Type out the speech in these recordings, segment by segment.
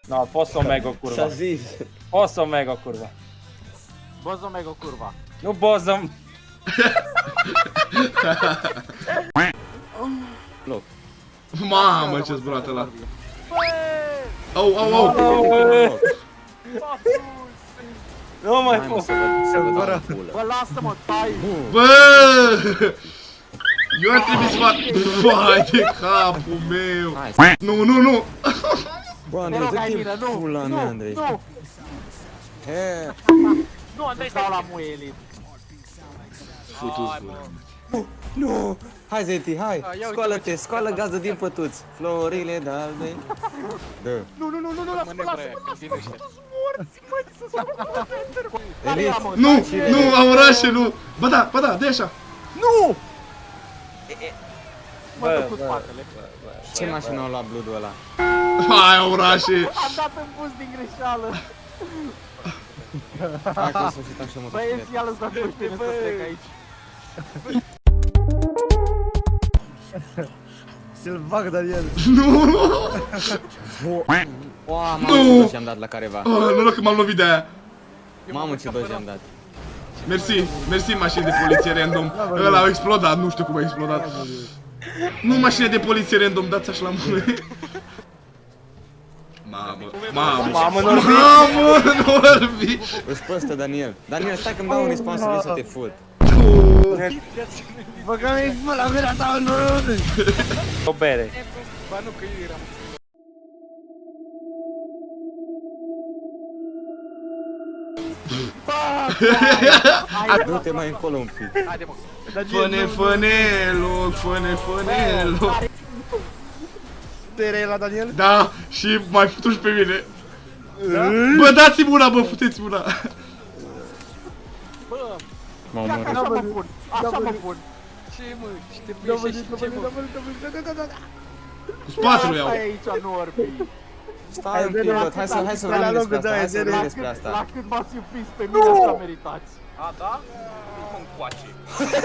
No, a fost o mega curva. S-a zis. Fost o mega curva. Bozo mega curva. Nu boză. Loc. Mamă, ce zburat ăla. Au, au, au. Nu mai Hai, mă, fost. să vă dau în pulă. Bă, lasă-mă, tai! Bă! Eu ar trebui să fac... Vai de capul meu! Hai, Nu, nu, nu! bă, Te Andrei, rog, dă-te Aimina, în nu! pula mea, Andrei. Nu! He, Nu, Andrei, stau la muie, Elit. Futu-ți gura. nu! Hai, Zeti, hai! Scoală-te, scoală gază din pătuți. Florile de-albe. Dă. Nu, lasă-mă, Elit, Nu, nu, am orașe, nu! Ba da, de așa! Nu! Mă Bă, duc cu bă, spatele. ce mașină au luat Blood-ul ăla? Hai, orașe! Am dat în bus din greșeală. Hai că în sfârșit am și o motocicletă. Băieți, ia lăsați pe tine să plec aici. Să-l fac, Daniel. Nu! Oa, mamă, ce doji am dat la careva. Noroc că m-am lovit de aia. Mamă, ce doji am dat. Mersi mașini de poliție random. Ăla a explodat, nu știu cum a explodat. Nu mașini de poliție random, dați așa la mână. Mamă, Norbi! Îți pe ăsta, Daniel. Daniel, stai că-mi dau un respawn să vii să te fut. Băga-mi la gura ta în rând. O bere. Ba nu, că eu eram. Du-te mai încolo un pic. Haide, mă. Fănelul. Tu erai la Daniel? Da, și mai futu și pe mine. Bă, dați-mi una, bă, puteți-mi una. Bă, Mă ia că omorât. așa mă pun. Așa mă pun. Ce, mă? Și te pui așa și ce, mă? Cu spatele iau. Asta e aici, nu orbi. Stai un pic, bă, hai să vorbim despre asta, hai să vorbim despre La asta. cât m-ați iubit pe mine, așa meritați. A, da? Cum coace?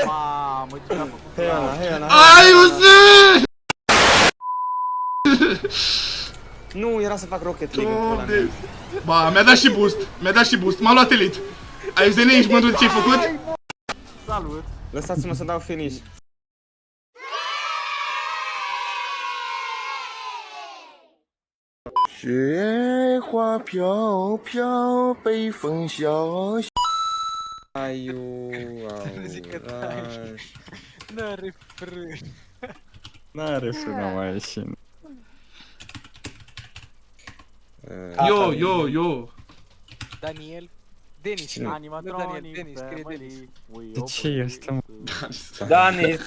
Mamă, ce a făcut. Hei, Ana, hei, Ana. Ai, uzi! Nu, era să fac Rocket League în pula mea. Ba, mi-a dat și boost, m-a luat elite. Ai zis, ești mândru de ce-ai făcut? Salut. Lăsați-mă să dau finish. Aiu, auraș. N-are frân. N-are frână mai ieșit. Eu. Daniel. Denis. Cine? Animatronic, Daniel, Denis, scrie Denis. De ce este, mă? Dani.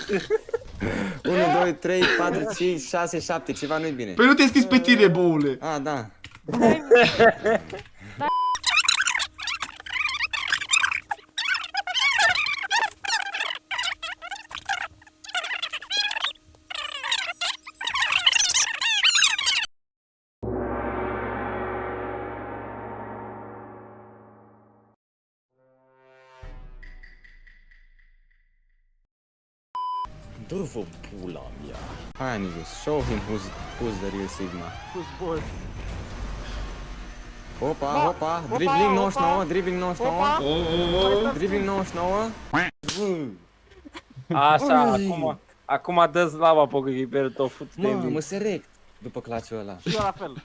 1, 2, 3, 4, 5, 6, 7, ceva nu-i bine. Păi nu te-ai scris pe tine, boule. A, da. Durvă pula mea. Hai, nigga, show him who's the real Sigma. Who's boss? Hopa, dribbling 99, dribbling 99, dribbling 99. Așa, acum dă-ți lava pe Ghiberul tău, fut-te în Mă serect după claciul ăla. Și eu la fel.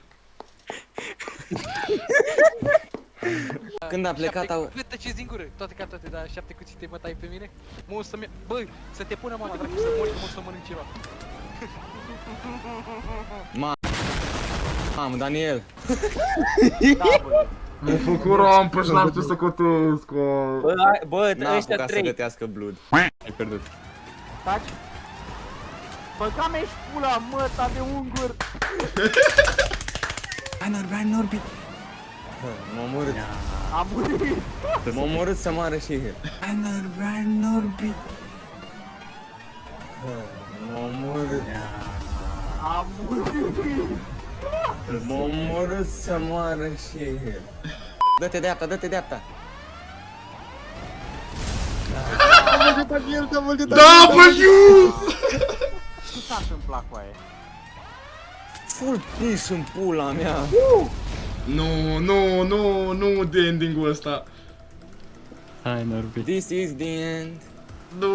Când a plecat au... Bă, tăceți din gură, toate ca toate, dar 7 cuțite mă tai pe mine. Mă, o să-mi... Bă, să te pună mama, dracu, să mori, că mă să mănânc ceva. Mamă, Daniel. Da, bă. Mi-ai făcut rampă și n-am putut să cotesc. Bă, N-a ăștia apucat să 3. gătească Blood. Ai pierdut. Taci. Băga-mi-și pula, măta de ungur. Hai, Norbi. M-a omorât. Am murit. M-a omorât să moară și el. Hai, Norbi. M-a omorât. Am murit. M-a omorât să moară și el. Dă-te dreapta. Daniel, da, mă, Da, bă, you! Ce s-a întâmplat cu aia? Full pis în pula mea. Nu de ending-ul ăsta. Hai, Norbi. This is the end. Nu,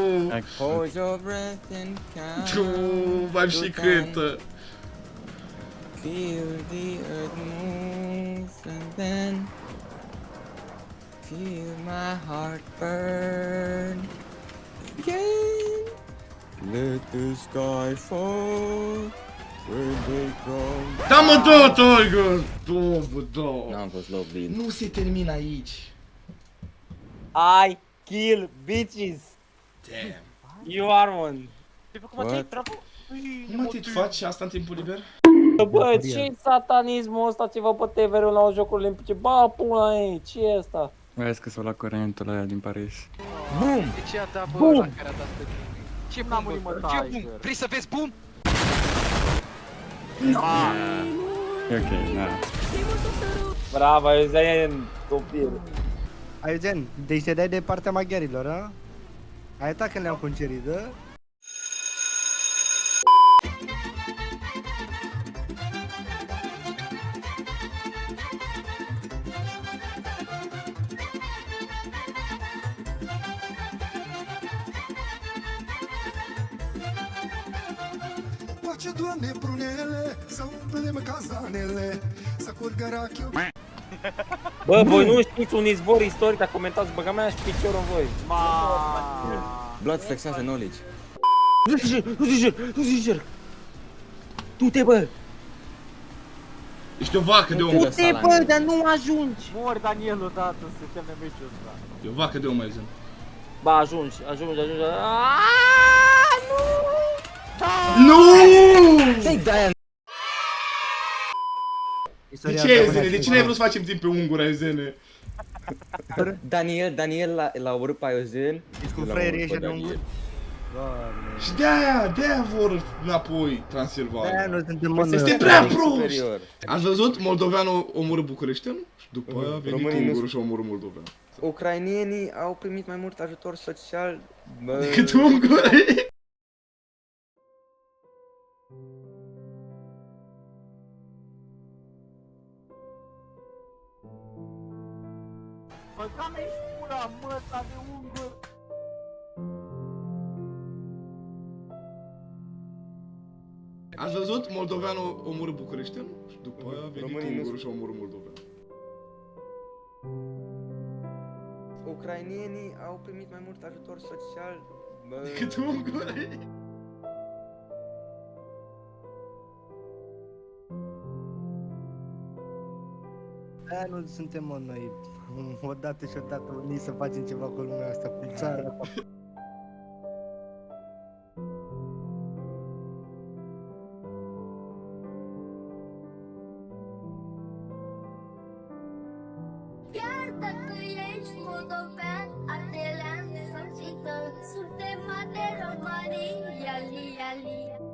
Hold your breath and count. nu, mai și cântă. Feel the earth move and then feel my heart burn again. Let the sky fall when they come. Da, mă, da, Tiger! Da. N-am fost lovely. Nu se termină aici. I kill bitches. Damn. You are one. Te-ai făcut What? Matei, bravo! Nu mă, tu faci asta în timpul liber? Bă, ce satanismul ăsta ce vă pe TV-ul la Jocuri Olimpice? Ba, pula ei, ce e asta? Vezi că s-o la curentul ăla din Paris. Boom! De ce a dat, bă, Bum! ăla care a dat pe tine? Ce N-am bum, murit, bă? mă, Ce Tiger. bum? Vrei să vezi bum? E ok, da. Bravo, Eugen, copil. Eugen, deci te dai de partea maghiarilor, a? Ai uitat când le-am concerit, da? Face, Doamne, prunele, să umplem cazanele, să curgă rachiul. Bă, voi nu știți un izvor istoric, dar comentați, băga mea și piciorul în voi. Blood flexează knowledge. Nu zicer! Du-te, bă! Ești o vacă de om. Du-te, Du-te, bă, dar nu ajungi! Mor Daniel odată să termine meciul ăsta. E o vacă de om, mai zi. Ba, ajungi. Nu! Take that! De ce, Ezene? De ce n-ai vrut să facem timp pe ungura, Ezene? Daniel l-a omorât pe Eugen. Cu Eu l-am fraierii omorât pe ăștia de Daniel. Doamne. Și de-aia vor înapoi De-aia Transilvania. noi suntem mă Este noi. prea Rank proști! superior. Ați văzut? Moldoveanul omorâ bucureșteanul? Și după aia a venit Românii nu- ungurul și a omorât moldoveanul. Ucrainienii au primit mai mult ajutor social. Bă, Decât ungurii! Băga-mi și pula, mă, ta de ungur. Ați văzut? Moldoveanul omorâ bucureșteanul? Și după aia a venit Românii nu- ungurul și a omorât moldoveanul. Ucrainienii au primit mai mult ajutor social. Bă, Decât ungurii! De-aia nu suntem mă noi. Odată și odată unii să facem ceva cu lumea asta, cu țara. Chiar dacă ești moldovean, ardelean sau țică, suntem de România, li, li.